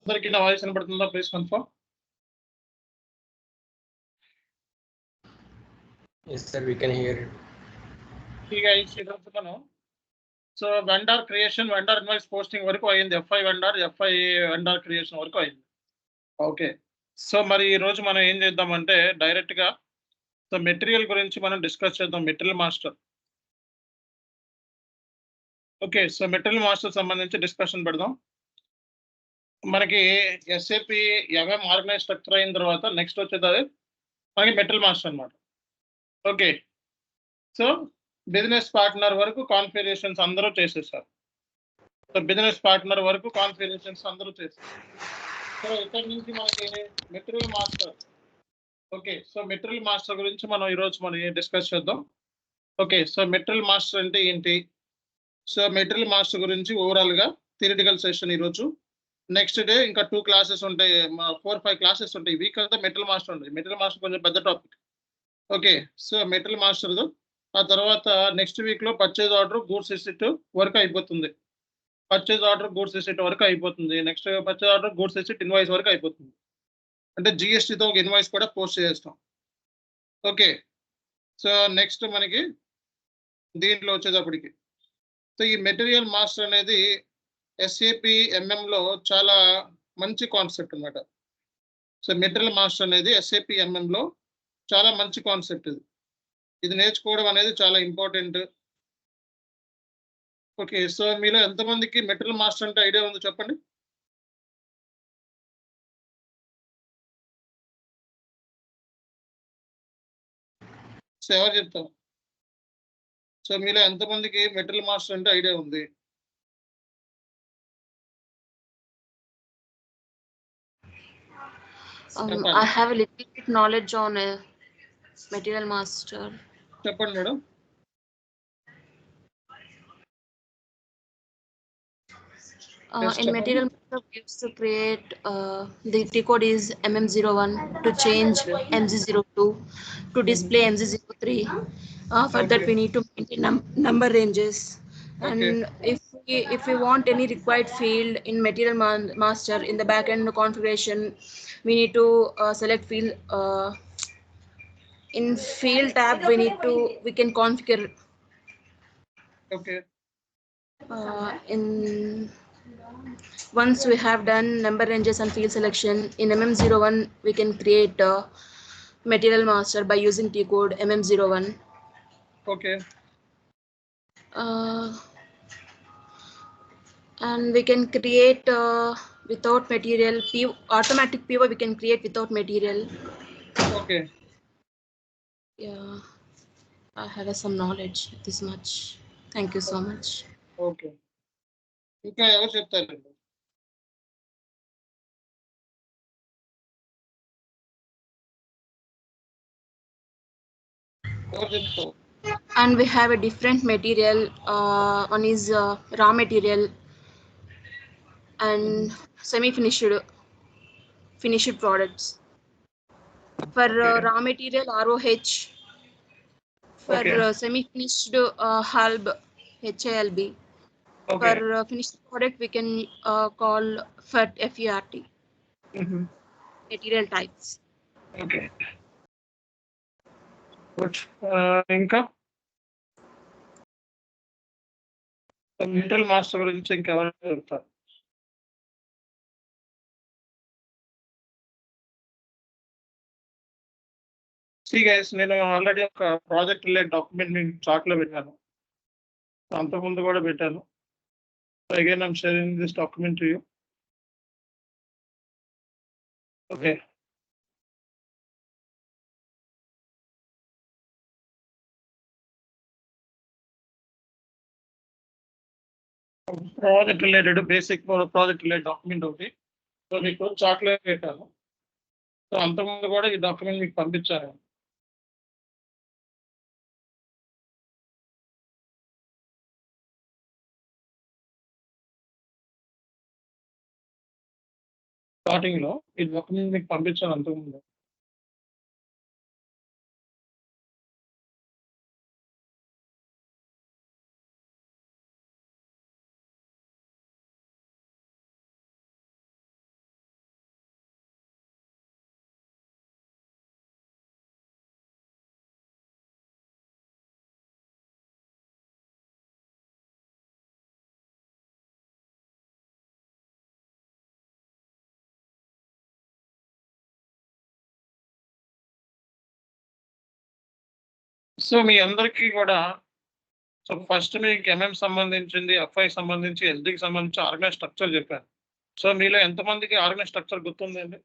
అందరికీ నా వాయిస్ వినపడుతుందా? Please confirm. Yes, sir, we can hear it. So vendor creation, vendor invoice posting వరకు అయింది. ఎఫ్ఐ వెండర్ క్రియేషన్ వరకు అయింది. ఓకే. సో మరి ఈ రోజు మనం ఏం చేద్దామంటే డైరెక్ట్‌గా సో మెటీరియల్ గురించి మనం డిస్కస్ చేద్దాం. Material master. Okay. So material master సంబంధించి డిస్కషన్ పెడదాం. మనకి ఎస్ఏపి ఎంఎం ఆర్గనైజ్ స్ట్రక్చర్ అయిన తర్వాత నెక్స్ట్ వచ్చేది మనకి మెటీరియల్ మాస్టర్ అన్నమాట. ఓకే. సో బిజినెస్ పార్ట్నర్ వరకు కాన్ఫిగరేషన్స్ అందరూ చేసేసారు. సో బిజినెస్ పార్ట్నర్ వరకు కాన్ఫిగరేషన్స్ అందరూ చేశారు. సో ఇక్కడ నుంచి మనకి material master. Okay. So material master గురించి మనం ఈరోజు డిస్కస్ చేద్దాం. ఓకే. సో మెటీరియల్ మాస్టర్ అంటే ఏంటి? సో మెటీరియల్ మాస్టర్ గురించి ఓవరాల్గా థియరిటికల్ సెషన్ ఈరోజు. నెక్స్ట్ డే ఇంకా 2 క్లాసెస్ ఉంటాయి. 4, 5 క్లాసెస్ ఉంటాయి. వీక్ అంతా మెటీరియల్ మాస్టర్ ఉంటుంది. మెటీరియల్ మాస్టర్ కొంచెం పెద్ద topic. Okay. So material master ఆ తర్వాత నెక్స్ట్ వీక్లో పర్చేజ్ ఆర్డర్, గూడ్స్ రిసిప్ట్ వరకు అయిపోతుంది. పర్చేజ్ ఆర్డర్, గూడ్స్ రిసిప్ట్ వరకు అయిపోతుంది. Next purchase order, goods receipt, invoice వరకు అయిపోతుంది. అంటే జిఎస్టీతో ఒక ఇన్వాయిస్ కూడా పోస్ట్ చేస్తాం. ఓకే. సో నెక్స్ట్ మనకి దీంట్లో వచ్చేటప్పటికి సో ఈ మెటీరియల్ మాస్టర్ అనేది ఎస్ఏపి ఎంఎంలో చాలా మంచి కాన్సెప్ట్ అన్నమాట. సో మెటీరియల్ మాస్టర్ అనేది ఎస్ఏపి ఎంఎంలో చాలా మంచి కాన్సెప్ట్ ఇది. ఇది నేర్చుకోవడం అనేది చాలా ఇంపార్టెంట్. ఓకే. సో మీలో ఎంతమందికి మెటీరియల్ మాస్టర్ అంటే ఐడియా ఉందో చెప్పండి. సో ఎవరు చెప్తాం? సో మీలో ఎంతమందికి మెటీరియల్ మాస్టర్ అంటే ఐడియా ఉంది? I have a little bit knowledge on material master. చెప్పండి madam. In material master, we used to create the T code is MM01 to change MZ02 to display MZ03. For that, we need to maintain number ranges. And if we want any required field in material master in the backend configuration, we need to select field. In field tab, we can configure. Okay. Once we have done number ranges and field selection in MM01, we can create material master by using T code MM01. Okay. And we can create without material automatic PO we can create without material. Okay. Yeah, I have some knowledge this much. Thank you so much. Okay. ఇంకా ఎవరు చెప్తారు? And we have a different material. One is raw material and finished products. For raw material ROH, for semi-finished HALB, HALB. For finished product we can call FERT, FERT. Material types. Okay. Good. ఇంకా material master గురించి ఇంకెవరు చెప్తారు? Guys, నేను already ఒక project related document నేను చాట్లో పెట్టాను. అంతకుముందు కూడా పెట్టాను. Again, I'm sharing this document to you. Okay. Project related, basic project related document ఒకటి. సో మీకు చాట్లో పెట్టాను. సో అంతకుముందు కూడా ఈ డాక్యుమెంట్ మీకు పంపించాను. స్టార్టింగ్ లో ఈ డాక్యుమెంట్ మీకు పంపించాను అంతకుముందు. సో మీ అందరికీ కూడా సో ఫస్ట్ మీకు ఎంఎం సంబంధించింది, ఎఫ్ఐ సంబంధించి, ఎస్డికి సంబంధించి ఆర్గనైజ్ స్ట్రక్చర్ చెప్పాను. సో మీలో ఎంతమందికి ఆర్గనైజ్ స్ట్రక్చర్ గుర్తుందండి?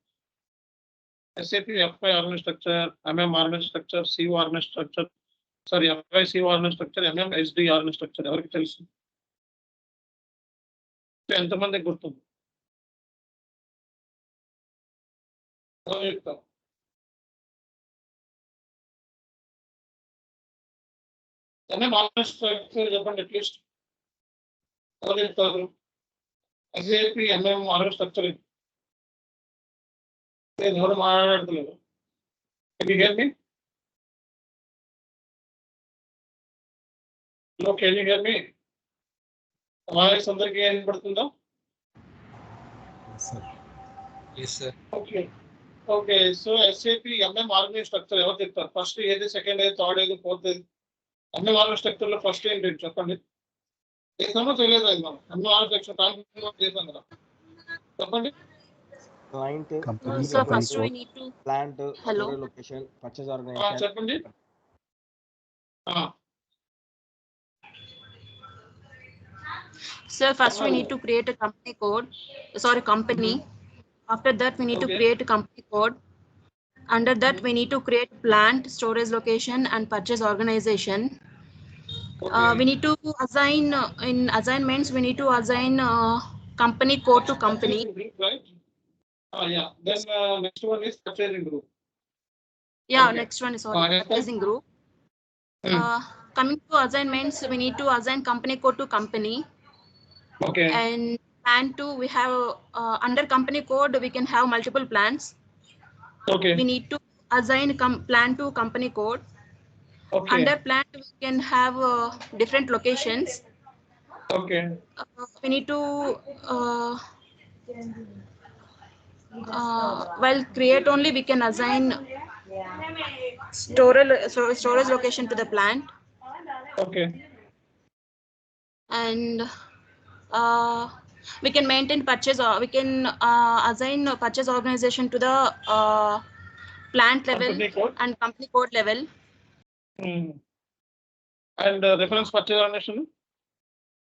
SAP FI organise structure, MM organise structure, CO organise structure, sorry FI CO organise structure, MM SD organise structure ఎవరికి తెలుసు? ఎంతమందికి గుర్తుంది? ఎంఎం ఆర్గనైజ్ స్ట్రక్చర్ చెప్పండి అట్లీస్ట్. ఎవరు చెప్తారు? ఎస్ఏపి ఎంఎం ఆర్గనైజ్ స్ట్రక్చర్ ఎవరు మాట్లాడలేదు. Can you hear me? Voice అందరికీ ఏం పడుతుందో? Yes, sir. Okay okay. So SAP MM organise structure ఎవరు చెప్తారు? ఫస్ట్ ఏది, సెకండ్ ఏది, థర్డ్ ఏది, ఫోర్త్ ఏది? ఎంఎం ఆర్గనైజ్ స్ట్రక్చర్ లో ఫస్ట్ ఏంటి చెప్పండి. చేసామో తెలియదు అది మనం ఎంఎం ఆర్గనైజ్ స్ట్రక్చర్ చేసాం కదా, చెప్పండి. Client, So first we need to plant, Hello. location, purchase organization. చెప్పండి. So first we need to create a company code, sorry, company. After that we need to Okay. create a company code. Under that we need to create plant, storage location and purchase organization. We need to assign in assignments, we need to assign company code to company. Right? Yeah. Then next one is purchasing group. Yeah, Okay. next one is Yeah. purchasing group. Coming to assignments, we need to assign company code to company. Okay. And plan 2, we have under company code we can have multiple plans. Okay. We need to assign plan 2 company code. Okay. Under plan we can have different locations. Okay. We need to while create only we can assign storage location to the plant. Okay. And we can maintain purchase, or we can assign purchase organization to the plant level Company code. and company code level. And reference purchase organization.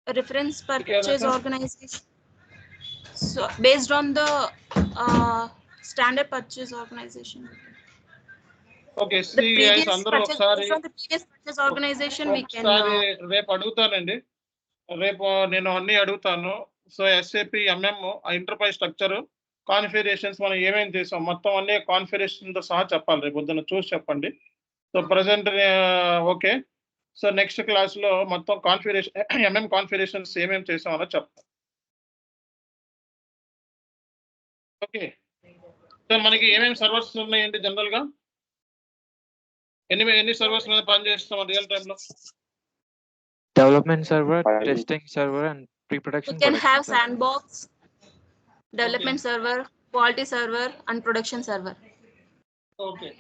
Reference purchase organization. So based on the standard purchase organization. Okay. The See guys, previous అందరూ purchase, ఒకసారి based on the previous purchase organization we can. రేపు అడుగుతానండి. రేపు నేను అన్ని అడుగుతాను. So SAP MM enterprise structure configurations మనం ఏమేమి చేసాం మొత్తం అన్ని కాన్ఫిగరేషన్ తో సహా చెప్పాలి. రేపు పొద్దున్న చూసి చెప్పండి. So present okay. So next class లో మొత్తం కాన్ఫిగరేషన్ ఎంఎం కాన్ఫిగరేషన్స్ ఏమేమి చేసామో చెప్తాం. ఓకే. సో మనకి ఏమేమి సర్వర్స్ ఉన్నాయండి జనరల్ గా? ఎన్ని సర్వర్స్ మీద పనిచేస్తాం రియల్ టైమ్ లో? Development server, testing server, and pre-production. We can production have server. sandbox, development server, quality server, and production server. Okay.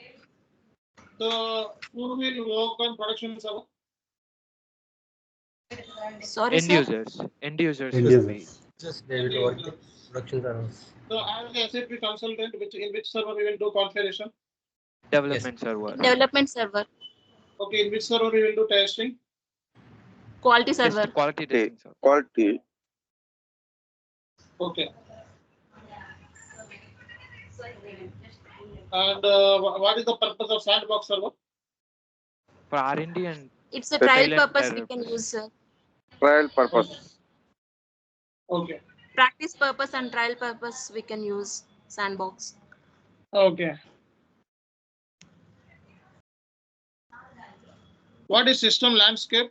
So who will work on production server? Sorry, End sir. users. End users. End will users. be- Just they will work the production servers. So as a SAP consultant, in which server we will do configuration? Development server. Development server, Okay, in which server we will do testing? quality server. Quality testing server. Quality. Okay. And what is the purpose of sandbox server? For R&D and It's a trial Silent purpose we error. can use, sir. Trial purpose. Okay. Practice purpose and trial purpose we can use sandbox. Okay. What is system landscape?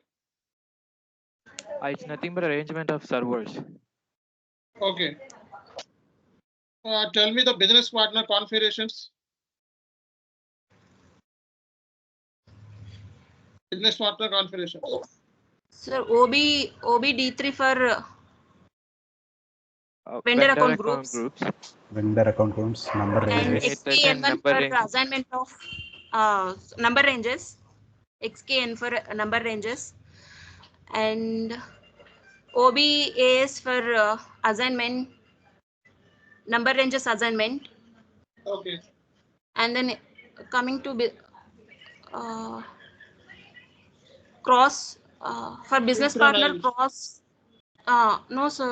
it's nothing but arrangement of servers. Okay. Tell me the business partner configurations. Business partner configurations. Sir, OBD3 for Vendor account groups. Vendor account groups, number and ranges. XKN1 number for ranges. assignment of number ranges. XKN for number ranges. And OBAS for assignment, number ranges assignment. Okay. And then coming to cross for business partner Synchronize. cross. No, sir.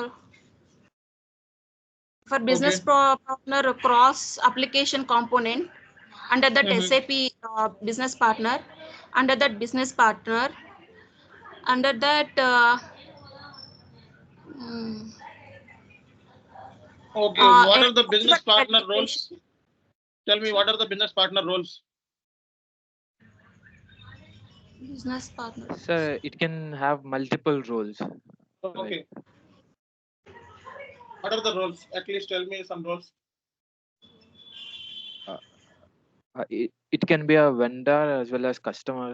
For business Okay. partner cross application component under that Mhm. SAP business partner, under that business partner, under that. Mm, Okay, what are the expert business partner verification. roles? Tell me, what are the business partner roles? Business partner. Sir, it can have multiple roles. Okay. What are the roles? At least tell me some roles. It can be a vendor as well as customer.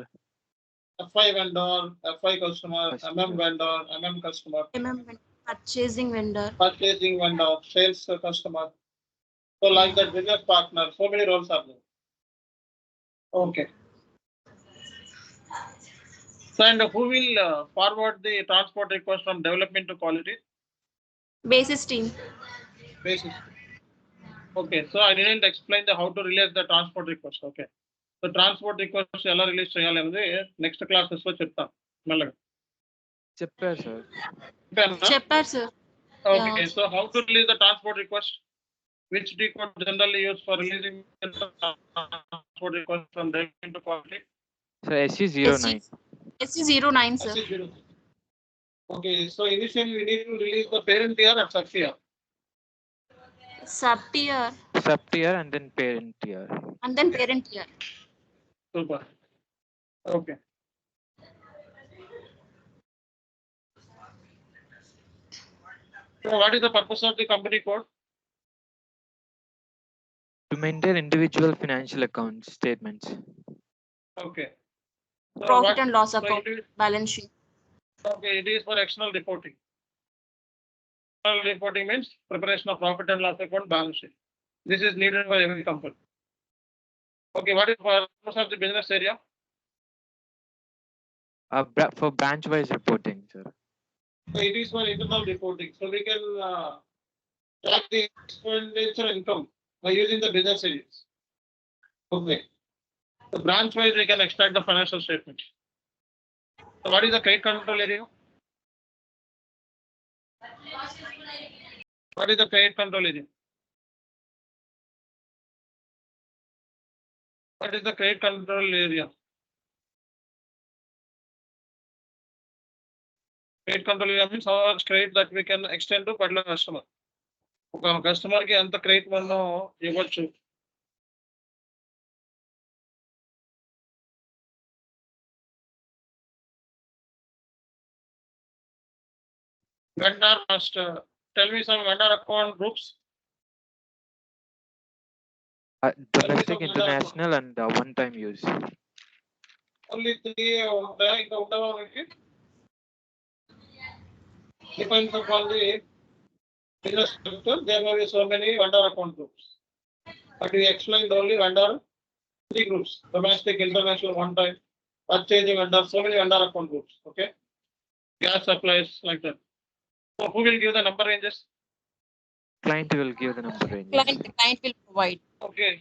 FI vendor, FI customer, Customer. MM vendor, MM customer, Purchasing vendor. purchasing vendor, sales customer. So like that business partner, so many roles are there. Okay. So and who will forward the transport request from development to quality? Basis team. Basis. Okay, so I didn't explain the how to release the transport request. Okay. So transport request ఎలా release చేయాలి అనేది next classes లో చెప్తాను మెల్లగా. చెప్పారు sir. చెప్పారు sir. Okay, so how to release the transport request? Which decode generally used for releasing the transport request from development to quality? So SC09. SC09, sir. SC09. Okay, so initially we need to release the parent tier and sub tier. Sub tier. Sub tier and then parent tier. And then parent tier. Super. Okay. So what is the purpose of the company code? To maintain individual financial account statements. Okay. So Profit and loss so account, balance sheet. Okay, it is for external reporting. External reporting means preparation of profit and loss account, balance sheet. This is needed for every company. Okay, what is the purpose of the business area? For branch wise reporting, sir. So it is for internal reporting. So we can track the expenditure income by using the business areas. Okay. So branch wise, we can extract the financial statement. So what is the credit control area? What is the credit control area? What is the credit control area? Credit control area means how much credit that we can extend to particular customer. ఒక customer కి ఎంత credit మనం ఇవ్వచ్చు. Vendor must tell me some vendor account groups. Domestic, international, and one-time use. Only 3 ఉంటాయా ఇంకా ఉంటావా మనకి? Depends upon the business structure, there may be so many vendor account groups. But we explained only vendor 3 groups: domestic, international, one time, purchasing vendor, so many vendor account groups. Okay, gas supplies like that. So who will give the number ranges? Client will give the number ranges. Client will provide. Okay,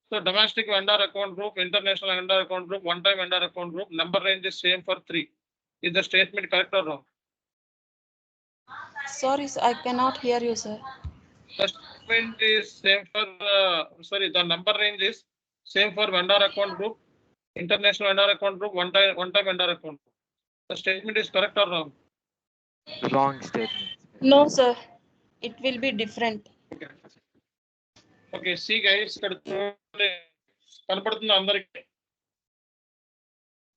so domestic vendor account group, international vendor account group, one time vendor account group, number range is same for 3. Is the statement correct or wrong? Sorry, sir, I cannot hear you, sir. The statement is same for the number range is same for vendor account group, international vendor account group, one time vendor account group. The statement is correct or wrong? Wrong statement. No, sir. It will be different. Okay, see guys, ఇక్కడ చూడండి కనపడుతుంది అందరికి.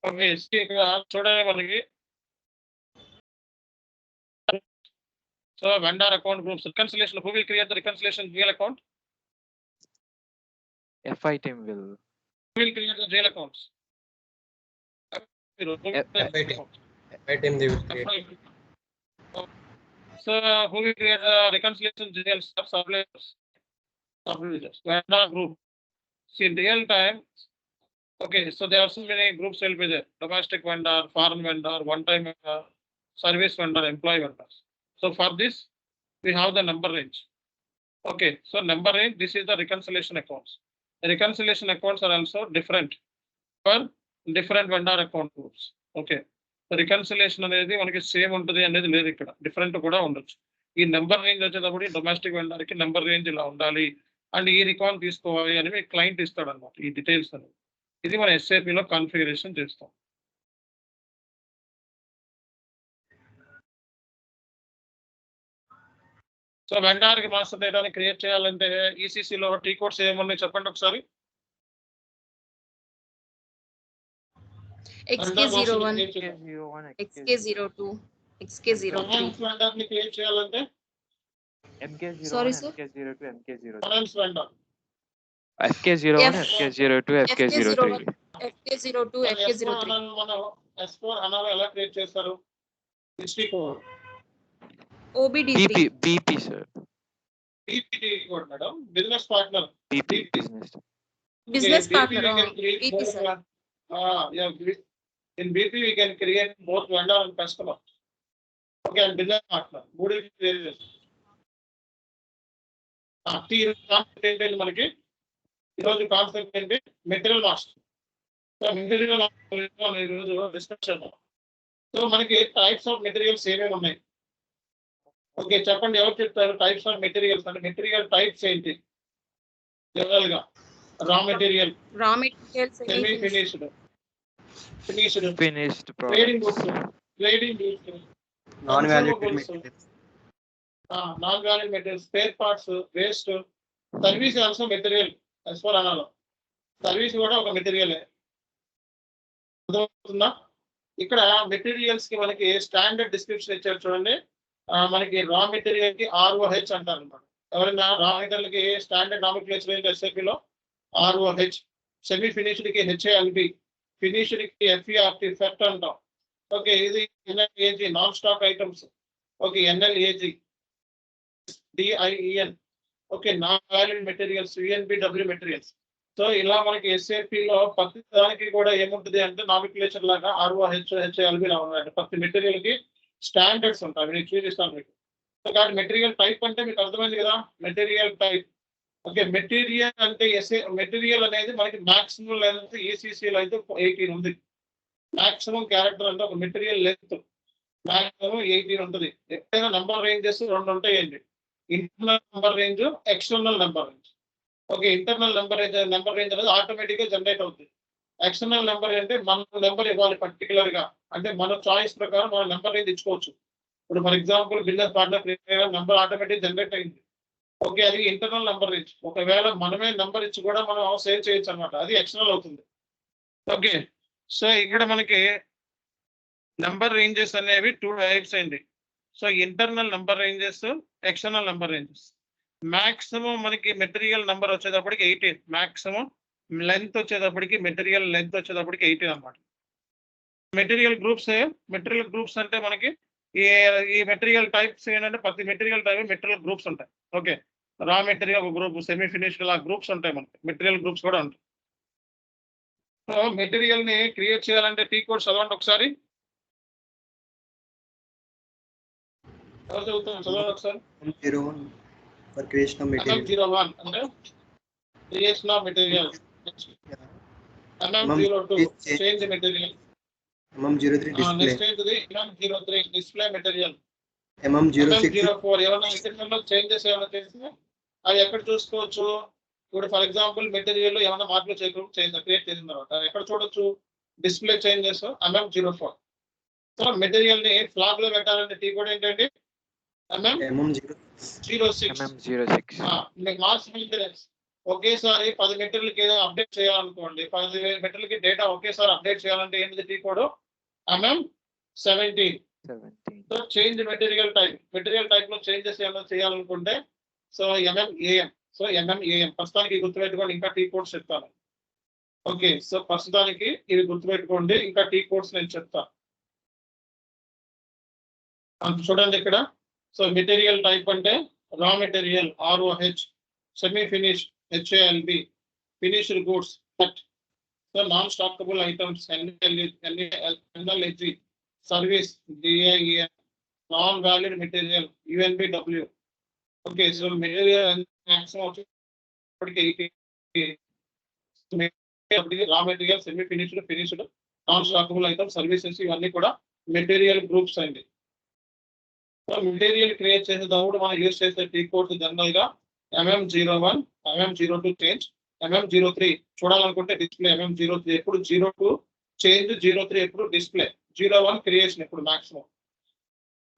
Okay, see ఇక్కడ చూడండి మనకి. So vendor account groups reconciliation, who will create the reconciliation GL account? FI team will. Who will create the GL accounts? FI team they will create. So who will create the reconciliation GL suppliers? Vendor group. See, in real time, okay, so there are so many groups will be there: domestic vendor, foreign vendor, one-time vendor, service vendor, employee vendors. So for this, we have the number range. Okay, so number range, this is the reconciliation accounts. The reconciliation accounts are also different for different vendor account groups. Okay, reconciliation అనేది మనకి same ఉంటుంది అనేది లేదు, ఇక్కడ different కూడా ఉండొచ్చు. ఈ number range వచ్చేటప్పుడు డొమెస్టిక్ వెండర్కి నెంబర్ రేంజ్ ఇలా ఉండాలి అండ్ ఈ రికార్డ్ తీసుకోవాలి అని మీకు క్లయింట్ ఇస్తాడు అనమాట ఈ డీటెయిల్స్ అనేది. ఇది మన ఎస్ఏపిలో కాన్ఫిగరేషన్ చేస్తాం. సో వెండర్కి మాస్టర్ డేటాని క్రియేట్ చేయాలంటే ఈసీసీలో టీ కోడ్స్ ఏమున్నాయి చెప్పండి ఒకసారి. XK01, XK02, XK03. వెండర్ని క్రియేట్ చేయాలంటే MK01, Sorry, sir. MK02, MK03. Finance vendor FK01, F- FK02, FK03. FK02, FK03. మనం S4 అనాలి ఎలా క్రియేట్ చేస్తారు? History code OBD3. BP, sir. BPT code madam, business partner. BP, business. Business partner. BP, BP, sir. In BP we can create both vendor and customer. Okay, and business partner. ఏంటంటే మనకి ఈరోజు concept ఏంటి? Material master. So material ఈరోజు discuss చేద్దాం. So మనకి types of materials ఏమేమి ఉన్నాయి? Okay చెప్పండి, ఎవరు చెప్తారు? టైప్స్ ఆఫ్ మెటీరియల్స్ అంటే మెటీరియల్ టైప్స్ ఏంటి? జనరల్ గా raw material, Raw materials. Semi finished, Finished trading products. Goods, trading goods, non valuated materials. Non value material, spare parts, waste. Service also material. S4 అనాలో service కూడా ఒక మెటీరియలే. అర్థమవుతుందా? ఇక్కడ materials కి మనకి స్టాండర్డ్ డిస్క్రిప్షన్ ఇచ్చారు చూడండి. మనకి రా మెటీరియల్ కి ROH అంటారు అనమాట. ఎవరైనా రా మెటీరియల్ కి స్టాండర్డ్ నామిక్లేచర్ ఎస్ఏపీలో ROH, సెమీ ఫినిష్డ్ కి HALB, ఫినిష్డ్ కి FERT ఫెర్ట్ అంటాం. ఓకే, ఇది NLAG non stock items. Okay, NLAG, DIEN. Okay, non valued materials, UNBW materials. So ఇలా మనకి ఎస్ఏపీలో ప్రతి దానికి కూడా ఏముంటుంది అంటే నామిక్లేచర్ లాగా ROH, HALB లా ఉన్నాయి. ప్రతి మెటీరియల్ కి స్టాండర్డ్స్ ఉంటాయి. నేను చూపిస్తాను మీకు. సో కాబట్టి మెటీరియల్ టైప్ అంటే మీకు అర్థమైంది కదా, మెటీరియల్ టైప్. ఓకే, మెటీరియల్ అంటే మెటీరియల్ అనేది మనకి మాక్సిమం లెంత్ ఈసీసీలో అయితే 18 ఉంది. మాక్సిమం క్యారెక్టర్ అంటే ఒక మెటీరియల్ లెంత్ మాక్సిమం 18 ఉంటుంది. ఎక్కడైనా నంబర్ రేంజెస్ రెండు ఉంటాయండి, internal number range, external number range. Okay, internal number range అనేది ఆటోమేటిక్ గా జనరేట్ అవుతుంది. ఎక్స్టర్నల్ నెంబర్ అంటే మన నెంబర్ ఇవ్వాలి పర్టికులర్ గా, అంటే మన చాయిస్ ప్రకారం మన నెంబర్ రేంజ్ ఇచ్చుకోవచ్చు. ఇప్పుడు for example business partner number automatic generate అయింది. ఓకే, అది ఇంటర్నల్ నెంబర్ రేంజ్. ఒకవేళ మనమే నెంబర్ ఇచ్చి కూడా మనం సేవ్ చేయొచ్చు అనమాట, అది ఎక్స్టర్నల్ అవుతుంది. ఓకే, సో ఇక్కడ మనకి నెంబర్ రేంజెస్ అనేవి 2 టైప్స్ అండి. So internal number ranges, external number ranges. Maximum మనకి మెటీరియల్ నెంబర్ వచ్చేటప్పటికి 18, మాక్సిమం లెంత్ వచ్చేటప్పటికి మెటీరియల్ లెంత్ వచ్చేటప్పటికి 18 అనమాట. మెటీరియల్ గ్రూప్స్ అంటే మనకి ఈ మెటీరియల్ టైప్స్ ఏంటంటే ప్రతి మెటీరియల్ టైప్ మెటీరియల్ గ్రూప్స్ ఉంటాయి. ఓకే, రా మెటీరియల్ ఒక గ్రూప్, సెమీ ఫినిష్డ్ లా గ్రూప్స్ ఉంటాయి మనకి, మెటీరియల్ గ్రూప్స్ కూడా ఉంటాయి. సో మెటీరియల్ ని క్రియేట్ చేయాలంటే టీ కోడ్ చదవండి ఒకసారి. ఎవరు చదువుతాం? చదవండి ఒకసారి. 01 for creation of material. MM01 అంటే creation of material. MM02 change material. MM03 display. Next ఏంటిది? MM03 display material. MM06 MM04 ఏమైనా ఇంటర్నల్ చేంజెస్ ఏమైనా చేస్తే అది ఎక్కడ చూసుకోవచ్చు? ఇప్పుడు ఫర్ ఎగ్జాంపుల్ మెటీరియల్ ఏమైనా మార్పులు క్రియేట్ చేసిన తర్వాత ఎక్కడ చూడొచ్చు? Display changes MM04. So material ని ఫ్లాగ్ లో పెట్టాలంటే టీ కోడ్ ఏంటండి? MM06. మీకు మార్క్స్ మెయింటెనెన్స్ ఒకేసారి 10 మెటీరియల్కి ఏదైనా అప్డేట్ చేయాలనుకోండి, 10 మెటీరియల్కి డేటా ఒకేసారి అప్డేట్ చేయాలంటే ఏంటిది T code? MM17. So change material type లో చేంజెస్ ఏమైనా చేయాలనుకుంటే సో MMAM. సో MMAM ప్రస్తుతానికి గుర్తుపెట్టుకోండి, ఇంకా టీ కోడ్స్ చెప్తాను. ఓకే, సో ప్రస్తుతానికి ఇవి గుర్తుపెట్టుకోండి, ఇంకా టీ కోడ్స్ నేను చెప్తాను. చూడండి ఇక్కడ. సో మెటీరియల్ టైప్ అంటే raw material ROH, semi finish HALB, finished goods FERT, so non stockable items NLAG, service DIEN, non valued material UNBW. Okay, so material maximum వచ్చి raw material, semi finished, non stockable items, services ఇవన్నీ కూడా material groups అండి. So material create చేసేటప్పుడు మనం use చేసే T codes general గా MM01, MM02 change, MM03 చూడాలనుకుంటే display, MM03 ఎప్పుడు 02 చేంజ్, 03 ఎప్పుడు డిస్ప్లే, 01 క్రియేషన్ ఎప్పుడు maximum.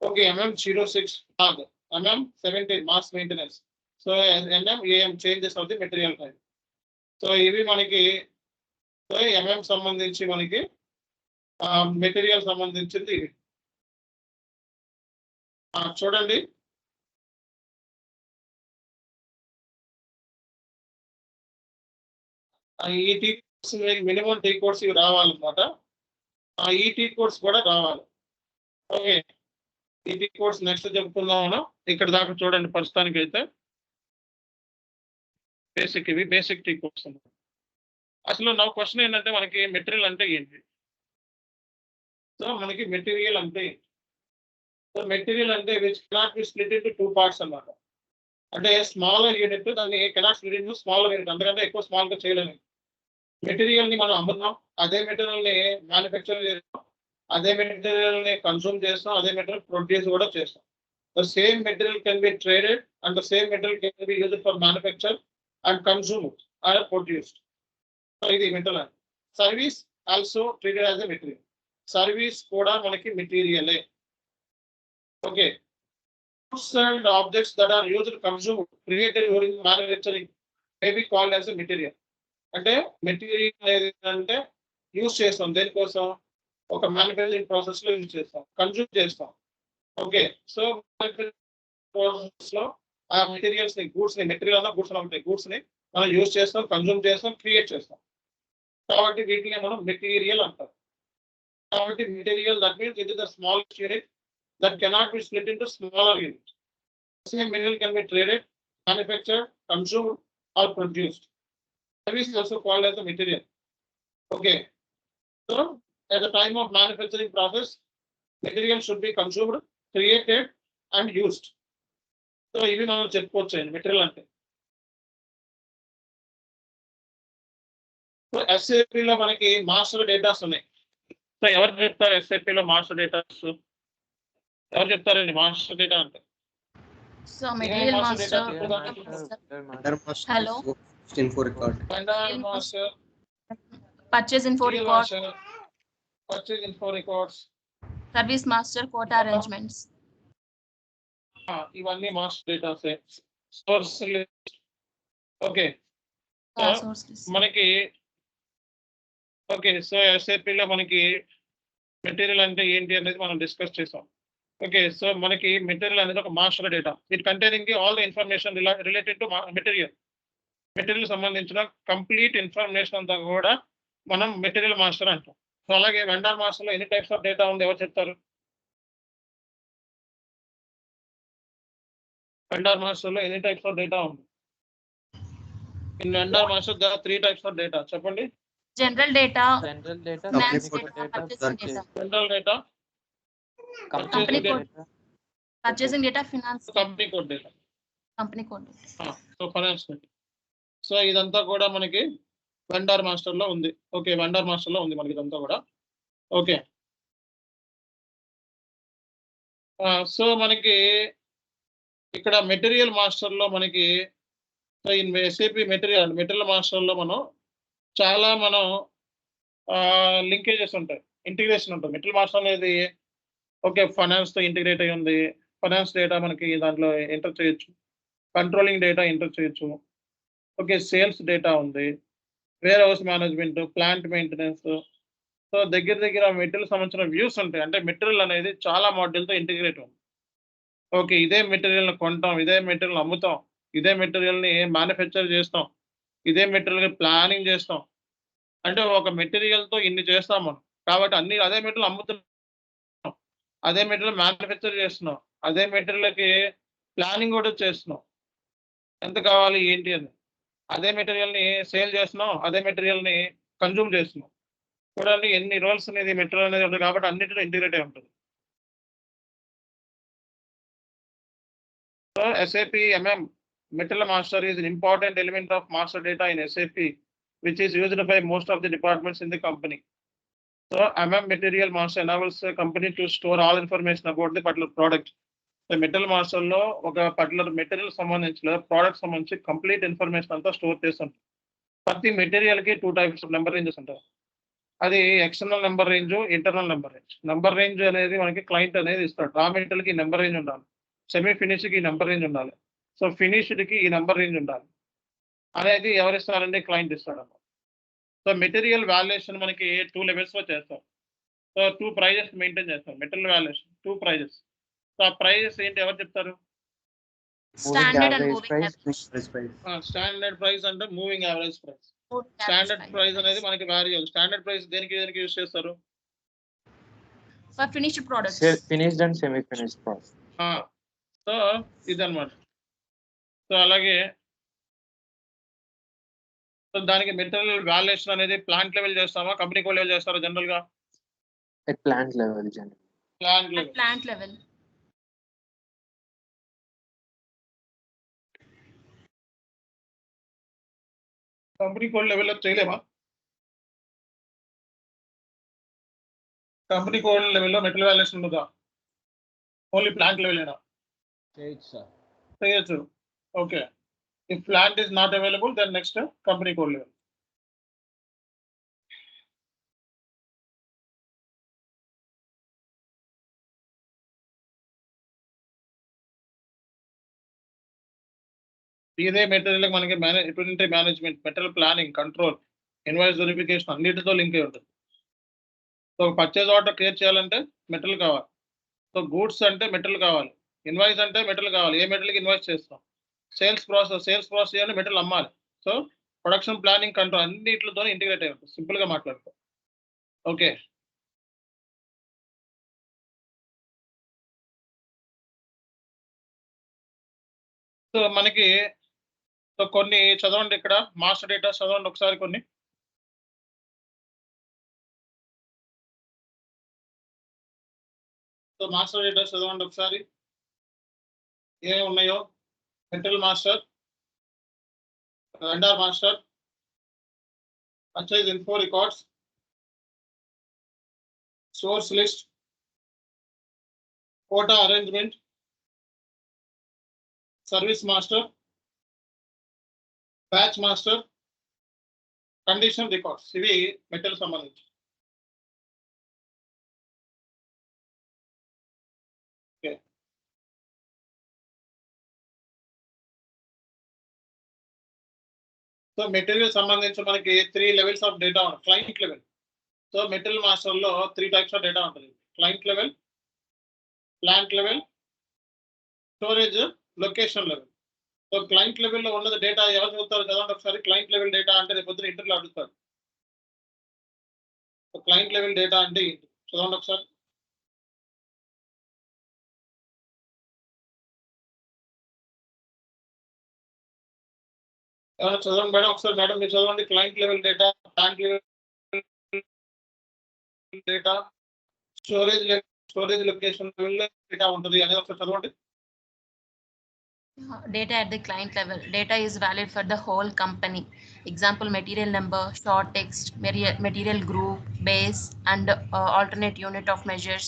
Okay, MM06 log, MM17 mass maintenance. So MM changes of the material type. So ఇవి మనకి MM సంబంధించి మనకి మెటీరియల్ సంబంధించింది ఇవి. చూడండి, ఈ T codes minimum T codes ఇవి రావాలన్నమాట. ఈ టీ కోడ్స్ కూడా రావాలి. ఓకే, ఈ టీ కోడ్స్ నెక్స్ట్ చెప్పుకుందాం మనం. ఇక్కడ దాకా చూడండి ప్రస్తుతానికి అయితే బేసిక్, ఇవి బేసిక్ టీ కోడ్స్ అన్నమాట. అసలు నా క్వశ్చన్ ఏంటంటే మనకి మెటీరియల్ అంటే ఏంటి? సో మనకి మెటీరియల్ అంటే, సో మెటీరియల్ అంటే which cannot be split into 2 parts అన్నమాట. అంటే స్మాలర్ యూనిట్ దాన్ని cannot split into smaller unit, అంతకంటే ఎక్కువ స్మాల్ గా చేయలేము. మెటీరియల్ ని మనం అమ్ముతాం, అదే మెటీరియల్ ని మ్యానుఫ్యాక్చర్ చేస్తాం, అదే మెటీరియల్ ని కన్సూమ్ చేస్తాం, అదే మెటీరియల్ ప్రొడ్యూస్ కూడా చేస్తాం. The same material can be traded and the same material can be used for manufacture and consume or produced. So ఇది material. Service also treated as a material. Service కూడా మనకి మెటీరియలే. Okay, goods and objects that are used, consumed, created during manufacturing may be called as a material. అంటే material అనేది అంటే use చేస్తాం, దేనికోసం? ఒక మ్యానుఫ్యాక్చరింగ్ ప్రాసెస్ లో యూజ్ చేస్తాం, కన్జ్యూమ్ చేస్తాం. ఓకే, సో ప్రాసెస్ లో ఆ మెటీరియల్స్ ని, గూడ్స్ ని, మెటీరియల్ అన్న గూడ్స్ ఉంటాయి, గూడ్స్ ని మనం యూజ్ చేస్తాం, కన్జ్యూమ్ చేస్తాం, క్రియేట్ చేస్తాం. కాబట్టి వీటిని మనం మెటీరియల్ అంటాం. కాబట్టి material that means it is the smallest unit that cannot be split into smaller units. Same material can be traded, manufactured, consumed, or produced. Service is also called as a material. Okay, so at the time of manufacturing process, material should be consumed, created, and used. So ఇవి మనం చెప్పుకోవచ్చు material అంటే. So SAP లో మనకి master datas ఉన్నాయి. So ఎవరు చెప్తారు SAP లో మాస్టర్ డేటాస్? ఎవరు చెప్తారండి మాస్టర్ డేటా అంటే? So material master, hello, info record. Vendor master, purchase info record, purchase info records, service master, quota arrangements. ఇవన్నీ మాస్టర్ డేటాసే. Source list. ఓకే, మనకి ఓకే, సో SAP లో మనకి మెటీరియల్ అంటే ఏంటి అనేది మనం డిస్కస్ చేసాం. ఓకే, సో మనకి మెటీరియల్ అనేది ఒక master data. It containing all the information related to material. Material సంబంధించిన కంప్లీట్ ఇన్ఫర్మేషన్ అంతా కూడా మనం మెటీరియల్ మాస్టర్ అంటాం. సో అలాగే వెండర్ మాస్టర్ లో ఎన్ని టైప్స్ ఆఫ్ డేటా ఉంది, ఎవరు చెప్తారు? వెండర్ మాస్టర్ లో ఎన్ని టైప్స్ ఆఫ్ డేటా ఉంది? In vendor master there are 3 types of data. చెప్పండి. General data, General data, Finance public data, purchasing data. General data, company code, purchasing data, finance, company code data, company code. So finance. So ఇదంతా కూడా మనకి vendor master లో ఉంది. Okay, vendor master లో ఉంది మనకి ఇదంతా కూడా. ఓకే, సో మనకి ఇక్కడ మెటీరియల్ మాస్టర్ లో మనకి SAP మెటీరియల్ మాస్టర్ లో మనం చాలా లింకేజెస్ ఉంటాయి, ఇంటిగ్రేషన్ ఉంటుంది. మెటీరియల్ మాస్టర్ అనేది ఓకే ఫైనాన్స్ తో ఇంటిగ్రేట్ అయి ఉంది. ఫైనాన్స్ డేటా మనకి దాంట్లో ఎంటర్ చేయొచ్చు, కంట్రోలింగ్ డేటా ఎంటర్ చేయొచ్చు. ఓకే, సేల్స్ డేటా ఉంది, warehouse management, plant maintenance. So దగ్గర మెటీరియల్ సంబంధించిన వ్యూస్ ఉంటాయి. అంటే మెటీరియల్ అనేది చాలా మాడ్యూల్తో ఇంటిగ్రేట్ ఉంది. ఓకే, ఇదే మెటీరియల్ని కొంటాం, ఇదే మెటీరియల్ అమ్ముతాం, ఇదే మెటీరియల్ని మ్యానుఫ్యాక్చర్ చేస్తాం, ఇదే మెటీరియల్ ప్లానింగ్ చేస్తాం. అంటే ఒక మెటీరియల్తో ఇన్ని చేస్తాం మనం. కాబట్టి అన్ని అదే మెటీరియల్ అమ్ముతున్నాం, అదే మెటీరియల్ మ్యానుఫ్యాక్చర్ చేస్తున్నాం, అదే మెటీరియల్కి ప్లానింగ్ కూడా చేస్తున్నాం, ఎంత కావాలి ఏంటి అని. అదే మెటీరియల్ని సేల్ చేస్తున్నాం, అదే మెటీరియల్ని కన్జ్యూమ్ చేస్తున్నాం. చూడండి ఎన్ని రోల్స్ అనేది మెటీరియల్ అనేది ఉంటుంది. కాబట్టి అన్నింటిలో ఇంటిగ్రేట్ అయి ఉంటుంది. So SAP Material Master is an important element of master data in SAP, which is used by most of the departments in the company. So material master enables a company to store all information about the particular product. The metal master లో ఒక particular material సంబంధించిన product సంబంధించి complete information అంతా store చేస్తాం. ప్రతి material కి 2 types of number ranges ఉంటాయి. అది external number range, internal number range. Number range అనేది మనకి క్లయింట్ అనేది ఇస్తాడు. రా మెటీరియల్ కి నెంబర్ రేంజ్ ఉండాలి, సెమీ ఫినిష్ కి నెంబర్ రేంజ్ ఉండాలి, సో ఫినిష్డ్ కి ఈ నెంబర్ రేంజ్ ఉండాలి అనేది ఎవరిస్తారంటే క్లయింట్ ఇస్తాడు. సో మెటీరియల్ వాల్యుయేషన్ మనకి 2 లెవెల్స్ లో చేస్తాం. సో 2 ప్రైజెస్ మెయింటైన్ చేస్తాం. Material valuation 2 prices. సో ఆ ప్రైజెస్ ఏంటి ఎవరు చెప్తారు? Standard and average moving price, average. average price. Standard price అంటే moving average price. Moving average standard price. Price అనేది మనకి వ్యారీ అవుతుంది. స్టాండర్డ్ ప్రైస్ దేనికి యూజ్ చేస్తారు? For finished products. Finished and semi-finished products. So ఇదన్నమాట. సో అలాగే so దానికి material valuation అనేది ప్లాంట్ లెవెల్ చేస్తామా, కంపెనీ కోడ్ లెవెల్ చేస్తారా? జనరల్ గా At plant level, generally. Plant At level. plant level. Company code లెవెల్లో చేయలేమా? కంపెనీ కోడ్ లెవెల్లో మెటీరియల్ వాల్యుయేషన్ ఉండదా? ఓన్లీ ప్లాంట్ లెవెల్ చేయొచ్చు. Okay. If plant is not available then next company code level. ఇదే material మనకి inventory management, material planning, control, invoice verification అన్నిటితో link అయి ఉంటుంది. సో పర్చేజ్ ఆర్డర్ క్రియేట్ చేయాలంటే material కావాలి. సో గూడ్స్ అంటే మెటీరియల్ కావాలి, ఇన్వాయిస్ అంటే మెటీరియల్ కావాలి. ఏ మెటీరియల్కి ఇన్వాయిస్ చేస్తాం? సేల్స్ ప్రాసెస్ చేయాలి, మెటీరియల్ అమ్మాలి. సో ప్రొడక్షన్ ప్లానింగ్, కంట్రోల్ అన్నిటితో ఇంటిగ్రేట్ అయి ఉంటుంది. సింపుల్ గా మాట్లాడుతాం. ఓకే. సో మనకి సో కొన్ని చదవండి, ఇక్కడ మాస్టర్ డేటా చదవండి ఒకసారి కొన్ని. సో మాస్టర్ డేటా చదవండి ఒకసారి ఏమేమి ఉన్నాయో. Material master, vendor master, purchase info records, source list, quota arrangement, service master, batch master, condition records. ఇవి మెటీరియల్ సంబంధించి. ఓకే. సో మెటీరియల్ సంబంధించి మనకి 3 లెవెల్స్ ఆఫ్ డేటా ఉంటుంది. Client level. So material master లో 3 టైప్స్ ఆఫ్ డేటా ఉంటుంది. Client level, plant level, storage, location level. So client లెవెల్లో ఉన్నది data ఎవరు చదువుతారు చదవండి ఒకసారి. క్లయింట్ లెవెల్ డేటా అంటే రేపు పొద్దున ఇంటర్వ్యూలో అడుగుతారు. సో క్లయింట్ లెవెల్ డేటా అంటే ఏంటి చదవండి ఒకసారి. ఎవరైనా చదవండి మేడం ఒకసారి. మేడం మీరు చదవండి. Client level data, plant level data, storage location level data ఉంటుంది అనేది ఒకసారి చదవండి. Data at the client level. Data is valid for the whole company. Example, material number, short text, material group, base, and alternate unit of measures.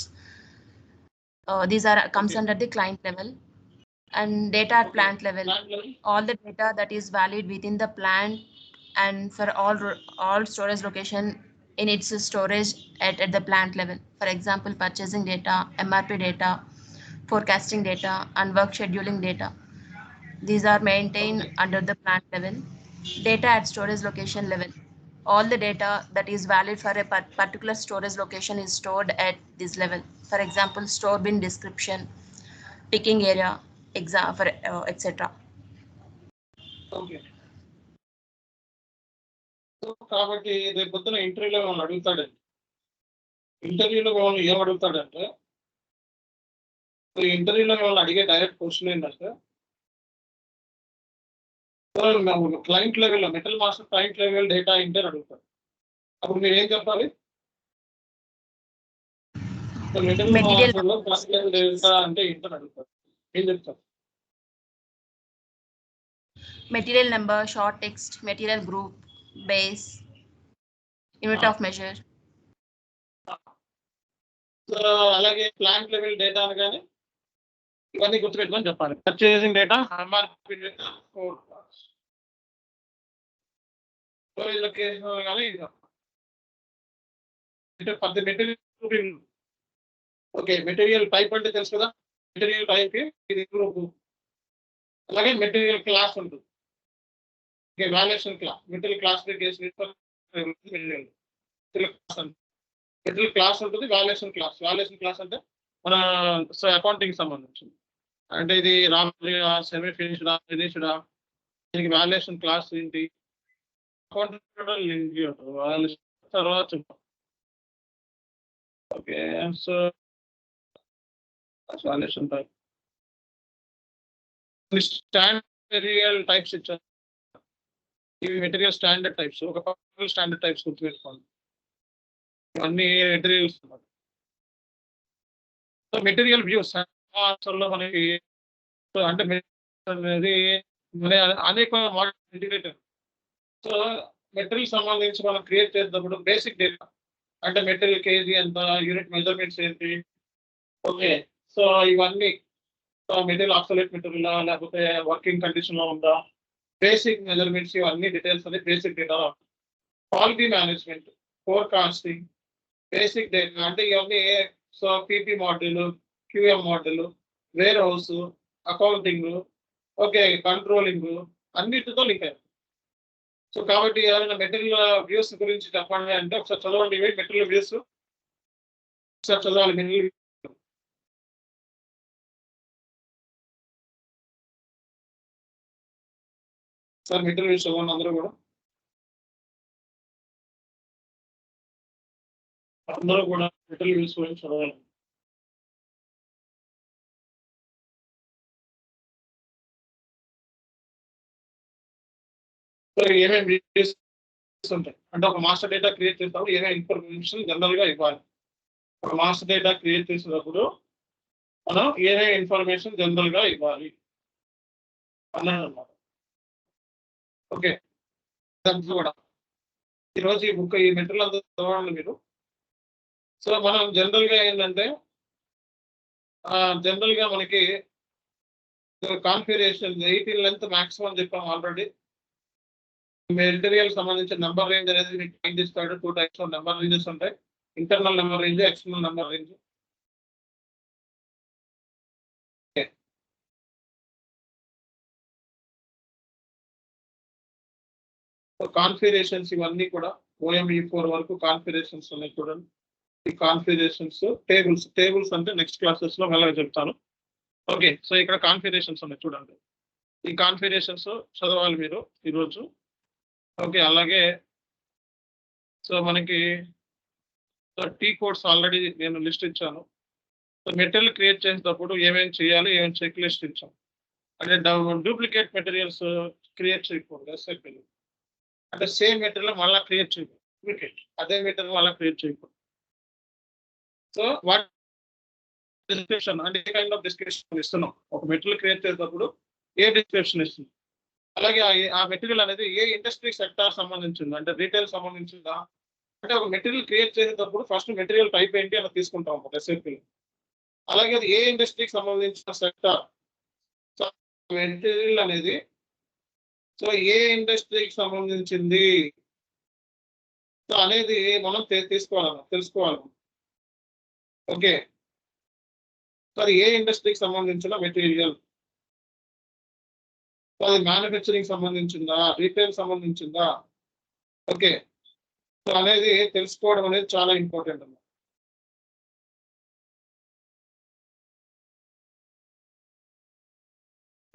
These are comes under the client level. And data at plant level. All the data that is valid within the plant and for all storage location in its storage at the plant level. For example, purchasing data, MRP data, forecasting data, and work scheduling data. These are maintained under the plant level. Data at storage location level. All the data that is valid for a particular storage location is stored at this level. For example, store bin description, picking area, etc. Okay. కాబట్టి రేపు పొద్దున ఇంటర్వ్యూలో మిమ్మల్ని అడుగుతాడండి. ఇంటర్వ్యూలో మిమ్మల్ని ఏం అడుగుతాడంటే, ఇంటర్వ్యూలో మిమ్మల్ని అడిగే డైరెక్ట్ క్వశ్చన్ ఏంటంటే, client level metal master client level data ఏంటి అని అడుగుతారు. అప్పుడు మీరు ఏం చెప్పాలి? మెటల్ మాస్టర్లో క్లయింట్ లెవెల్ డేటా అంటే ఏంటి అని అడుగుతారు. ఏం చెప్తారు? Material number, short text, material group, base, unit of measure. So అలాగే ప్లాంట్ లెవెల్ డేటా అనగానే ఇవన్నీ గుర్తుపెట్టుకొని చెప్పాలి. Purchasing data, MRP data, storage location కానీ for the material. Okay, material type అంటే తెలుసు కదా, మెటీరియల్ టైప్ ఇది గ్రూప్. అలాగే మెటీరియల్ క్లాస్ ఉంటుంది. Okay, valuation class, material classification material class ఉంటుంది, వాల్యుయేషన్ క్లాస్. వాల్యుయేషన్ క్లాస్ అంటే మన అకౌంటింగ్ సంబంధించింది. అంటే ఇది రా మెటీరియల్, సెమీ ఫినిష్డా, ఫినిష్డా, దీనికి వాల్యుయేషన్ క్లాస్ ఏంటి, అకౌంటింగ్ తర్వాత చూద్దాం. Okay, so valuation type, standard material types ఇచ్చారు. ఇవి మెటీరియల్ స్టాండర్డ్ టైప్స్, ఒక స్టాండర్డ్ టైప్స్ గుర్తుపెట్టుకోండి. ఇవన్నీ మెటీరియల్స్ అన్నమాట. సో మెటీరియల్ వ్యూస్ లో మనకి అంటే అనేది అనేక మోడల్ ఇంటిగ్రేటెడ్. సో మెటీరియల్ సంబంధించి మనం క్రియేట్ చేసేటప్పుడు బేసిక్ డేటా అంటే మెటీరియల్ కేజీ ఎంత, యూనిట్ మెజర్మెంట్స్ ఏంటి. ఓకే, సో ఇవన్నీ మెటీరియల్ ఆబ్సొల్యూట్ మెటీరియల్ లేకపోతే వర్కింగ్ కండిషన్ లో ఉందా, బేసిక్ మెజర్మెంట్స్, ఇవన్నీ డీటెయిల్స్ అనేది basic data. Quality management, forecasting, basic data అంటే ఇవన్నీ. So PP model, QM model, warehouse, accounting, okay, controlling, అన్నిటితో లింక్ అయ్యారు. సో కాబట్టి ఏదైనా మెటీరియల్ వ్యూస్ గురించి చెప్పండి అంటే ఒకసారి చదవండి. ఇవి మెటీరియల్ వ్యూస్ ఒకసారి చదవాలి. మెటీరియల్ సార్ మెటీరియల్ వ్యూస్ చదవండి అందరూ కూడా. అందరూ కూడా మెటీరియల్ వ్యూస్ గురించి చదవాలి. సో ఏమేమి వీడియోస్ ఉంటాయి అంటే ఒక మాస్టర్ డేటా క్రియేట్ చేసినప్పుడు ఏమేమి ఇన్ఫర్మేషన్ జనరల్ గా ఇవ్వాలి. ఒక మాస్టర్ డేటా క్రియేట్ చేసినప్పుడు మనం ఏమేమి ఇన్ఫర్మేషన్ జనరల్ గా ఇవ్వాలి అన్నమాట. ఓకే, కూడా ఈరోజు ఈ బుక్, ఈ మెటీరియల్ అంతా చదవండి మీరు. సో మనం జనరల్ గా ఏంటంటే జనరల్ గా మనకి కాన్ఫిగరేషన్ 18 లెంత్ మాక్సిమం చెప్పాం ఆల్రెడీ. మెటీరియల్ సంబంధించిన నెంబర్ రేంజ్ అనేది మీకు టైం ఇస్తాడు. 2 టైప్స్ ఆఫ్ నెంబర్ రేంజెస్ ఉంటాయి, internal number range, external number range. Configurations ఇవన్నీ కూడా OME4 వరకు కాన్ఫిగరేషన్స్ ఉన్నాయి చూడండి. ఈ కాన్ఫిగరేషన్స్ టేబుల్స్ అంటే నెక్స్ట్ క్లాసెస్ లో మెల్లగా చెప్తాను. ఓకే, సో ఇక్కడ కాన్ఫిగరేషన్స్ ఉన్నాయి చూడండి. ఈ కాన్ఫిగరేషన్స్ చదవాలి మీరు ఈరోజు. ఓకే, అలాగే సో మనకి టీ కోడ్స్ ఆల్రెడీ నేను లిస్ట్ ఇచ్చాను. సో మెటీరియల్ క్రియేట్ చేసేటప్పుడు ఏమేమి చేయాలి, ఏమేమి చెక్ లిస్ట్ ఇచ్చాను. అంటే డూప్లికేట్ మెటీరియల్స్ క్రియేట్ చేయకూడదు. SAP అంటే సేమ్ మెటీరియల్ మళ్ళీ క్రియేట్ చేయకూడదు, డూప్లికేట్ అదే మెటీరియల్ మళ్ళీ క్రియేట్ చేయకూడదు. సో వాట్ డిస్క్రిప్షన్ అంటే ఏ కైండ్ ఆఫ్ డిస్క్రిప్షన్ ఇస్తున్నాం. ఒక మెటీరియల్ క్రియేట్ చేసేటప్పుడు ఏ డిస్క్రిప్షన్ ఇస్తుంది, అలాగే ఆ మెటీరియల్ అనేది ఏ ఇండస్ట్రీ సెక్టార్ సంబంధించింది, అంటే రీటైల్ సంబంధించిందా. అంటే ఒక మెటీరియల్ క్రియేట్ చేసేటప్పుడు ఫస్ట్ మెటీరియల్ టైప్ ఏంటి అని తీసుకుంటాం ఒక SAP. అలాగే అది ఏ ఇండస్ట్రీకి సంబంధించిన సెక్టార్ మెటీరియల్ అనేది, సో ఏ ఇండస్ట్రీకి సంబంధించింది సో అనేది మనం తెలుసుకోవాలి. ఓకే, సో అది ఏ ఇండస్ట్రీకి సంబంధించిన మెటీరియల్, సో అది మ్యానుఫ్యాక్చరింగ్ సంబంధించిందా, రీటైల్ సంబంధించిందా. ఓకే, సో అనేది తెలుసుకోవడం అనేది చాలా ఇంపార్టెంట్ అన్నమాట.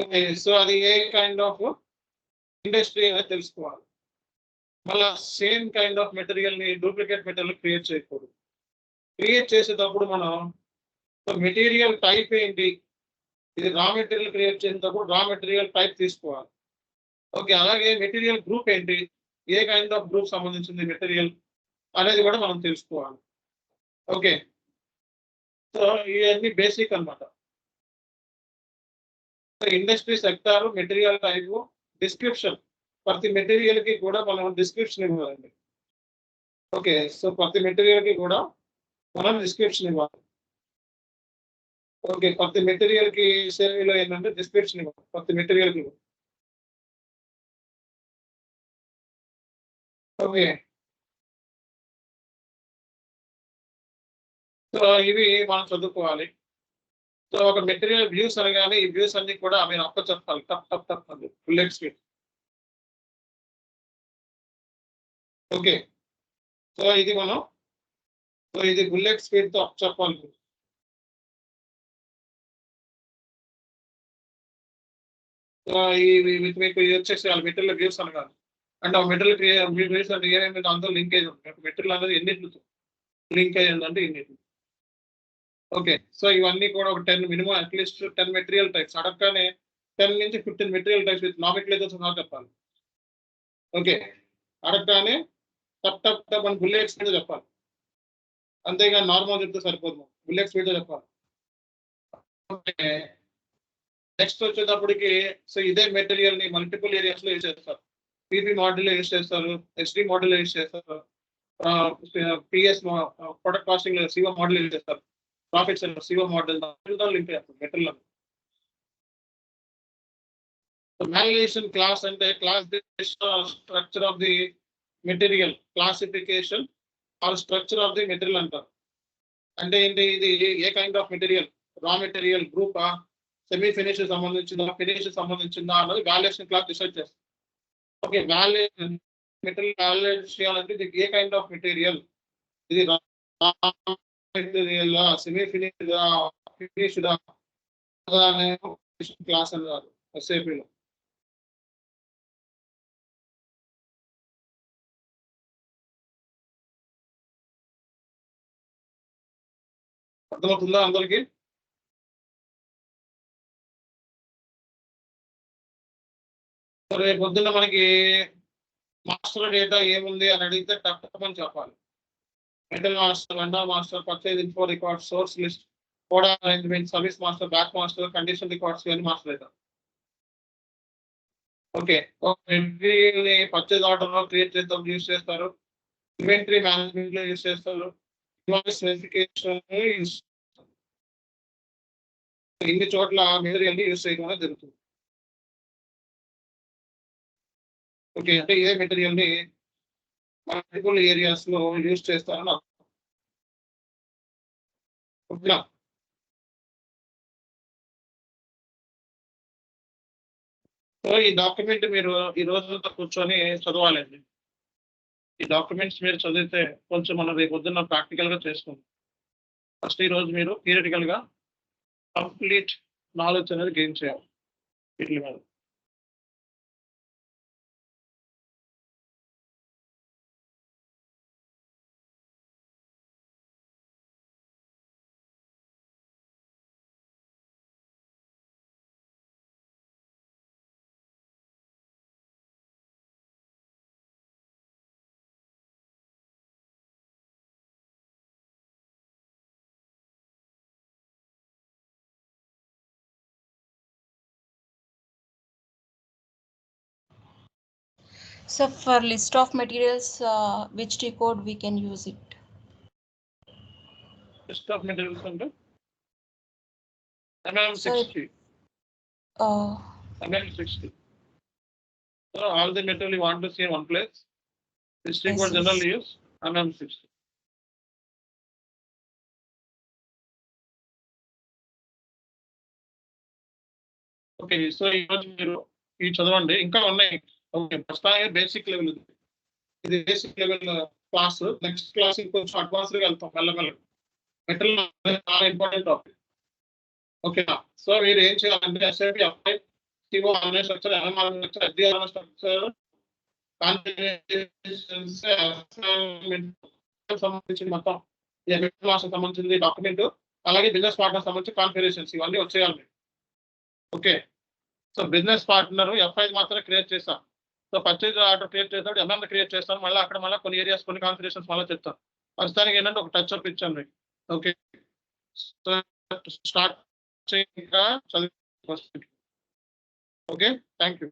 ఓకే, సో అది ఏ కైండ్ ఆఫ్ ఇండస్ట్రీ అనేది తెలుసుకోవాలి. మళ్ళా సేమ్ కైండ్ ఆఫ్ మెటీరియల్ ని డూప్లికేట్ మెటీరియల్ క్రియేట్ చేయకూడదు. క్రియేట్ చేసేటప్పుడు మనం మెటీరియల్ టైప్ ఏంటి, ఇది రా మెటీరియల్ క్రియేట్ చేసేటప్పుడు రా మెటీరియల్ టైప్ తీసుకోవాలి. ఓకే, అలాగే మెటీరియల్ గ్రూప్ ఏంటి, ఏ కైండ్ ఆఫ్ గ్రూప్ సంబంధించింది మెటీరియల్ అనేది కూడా మనం తెలుసుకోవాలి. ఓకే, సో ఇవన్నీ బేసిక్ అనమాట. Industry sector, material type, description. ప్రతి మెటీరియల్ కి కూడా మనం డిస్క్రిప్షన్ ఇవ్వాలండి. ఓకే, సో ప్రతి మెటీరియల్ కి కూడా మనం డిస్క్రిప్షన్ ఇవ్వాలి. ఓకే, ప్రతి మెటీరియల్ కి సేవలో ఏంటంటే డిస్క్రిప్షన్ ఇవ్వాలి ప్రతి మెటీరియల్ కి. ఓకే, సో ఇవి మనం చదువుకోవాలి. సో ఒక మెటీరియల్ వ్యూస్ అనగానే ఈ వ్యూస్ అన్ని కూడా మీరు అప్ప చెప్పాలి, టప్ టప్ టప్ అని బుల్లెట్స్. ఓకే, సో ఇది మనం ఇది బుల్లెట్ స్పీడ్ తో అప్ చెప్పాలి. మీకు వచ్చేసి మెటీరియల్ వ్యూస్ అనగా అంటే ఆ మెటీరియల్ వ్యూస్ అంటే ఏమేమి అందులో లింకేజ్ ఉంది. మెటీరియల్ అనేది ఎన్నింటితో లింకేజ్ ఉందంటే ఇన్నిటి. ఓకే, సో ఇవన్నీ కూడా ఒక 10 మినిమం అట్లీస్ట్ 10 మెటీరియల్ టైప్స్ అడగగానే 10 నుంచి 15 మెటీరియల్ టైప్స్ విత్ నామిక్లేచర్ సహా చెప్పాలి. ఓకే, అడగగానే టప్ టప్ టప్ అని బుల్లెట్ స్పీడ్ చెప్పాలి. అంతేగా నార్మల్ చెప్తే సరిపోదు, బుల్లెట్ స్పీడ్ చెప్పాలి. ఓకే, నెక్స్ట్ వచ్చేటప్పటికి సో ఇదే మెటీరియల్ ని మల్టిపుల్ ఏరియాస్ లో యూజ్ చేస్తారు. పీపీ మోడల్ యూజ్ చేస్తారు, హెచ్డి మోడల్ యూజ్ చేస్తారు, PS product costing CO model use చేస్తారు, ప్రాఫిట్స్ సిఓ మోడల్ లింక్ చేస్తారు మెటీరియల్. వాల్యుయేషన్ క్లాస్ అంటే class structure of the material, classification or structure of the material అంటారు. అంటే ఏంటి, ఇది ఏ kind of material, raw material గ్రూపా, సెమీ ఫినిష్ సంబంధించిందా, ఫినిష్ సంబంధించిందా అన్నది వాల్యుయేషన్ క్లాస్ డిసైడ్ చేస్తుంది. ఓకే, మెటీరియల్ వాల్యుయేట్ చేయాలంటే ఇది ఏ కైండ్ ఆఫ్ మెటీరియల్, ఇది మెటీరియల్, సెమీ ఫినిష్ ఫినిష్డా క్లాస్ అన్నారు ఎస్ఏపీలో. అర్థమవుతుందా అందరికి? రేపు పొద్దున్న మనకి మాస్టర్ డేటా ఏముంది అని అడిగితే తప్పని చెప్పాలి. Material master, vendor master, purchase info record, source list, quota arrangement, service master, back master, condition records ఇవన్నీ master data. Okay, purchase order లో క్రియేట్ చేద్దాం యూజ్ చేస్తారు, ఇన్వెంటరీ మేనేజ్మెంట్ లో యూజ్ చేస్తారు, స్పెసిఫికేషన్ ఇన్ని చోట్ల మెటీరియల్ యూజ్ చేయడం జరుగుతుంది. ఓకే, అంటే ఇదే మెటీరియల్ ని మల్టిపుల్ ఏరియాస్ లో యూజ్ చేస్తారని ఓకేనా? సో ఈ డాక్యుమెంట్ మీరు ఈ రోజుతో కూర్చొని చదవాలండి. ఈ డాక్యుమెంట్స్ మీరు చదివితే కొంచెం మనం రేపు పొద్దున్న ప్రాక్టికల్ గా చేసుకుంటాం. ఫస్ట్ ఈ రోజు మీరు థియరిటికల్ గా కంప్లీట్ నాలెడ్జ్ అనేది గెయిన్ చేయాలి వీటి మీద. So for list of materials, which T code we can use it? List of materials అంటే MM60. MM60. So all the material you want to see in one place. This T code generally use MM60. Okay, so ఈరోజు మీరు ఈ చదవండి, ఇంకా ఉన్నాయి. Okay, ప్రస్తుతానికి basic level ఇది basic level class. Next class కొంచెం అడ్వాన్స్గా వెళ్తాం మెల్లమెల్లగా. మెటీరియల్ చాలా ఇంపార్టెంట్ టాపిక్. ఓకేనా? సో మీరు ఏం చేయాలంటే SAP apply CO online structure, MM online structure, SD online structure, సంబంధించి మొత్తం సంబంధించింది డాక్యుమెంట్, అలాగే బిజినెస్ పార్ట్నర్ సంబంధించి కాన్ఫిగరేషన్స్ ఇవన్నీ వచ్చేయాలి. Okay, so business partner FI మాత్రమే క్రియేట్ చేస్తాం. సో పర్చేజ్ ఆర్డర్ క్రియేట్ చేస్తాడు, ఎంఎం క్రియేట్ చేస్తాను, మళ్ళీ అక్కడ మళ్ళీ కొన్ని ఏరియాస్ కొన్ని కాన్ఫిగరేషన్స్ మళ్ళీ చెప్తాను. ప్రస్తుతానికి ఏంటంటే ఒక టచ్ అప్ ఇచ్చాను మీకు. ఓకే, సో స్టార్ట్ చేయగా చదివి. Okay, thank you.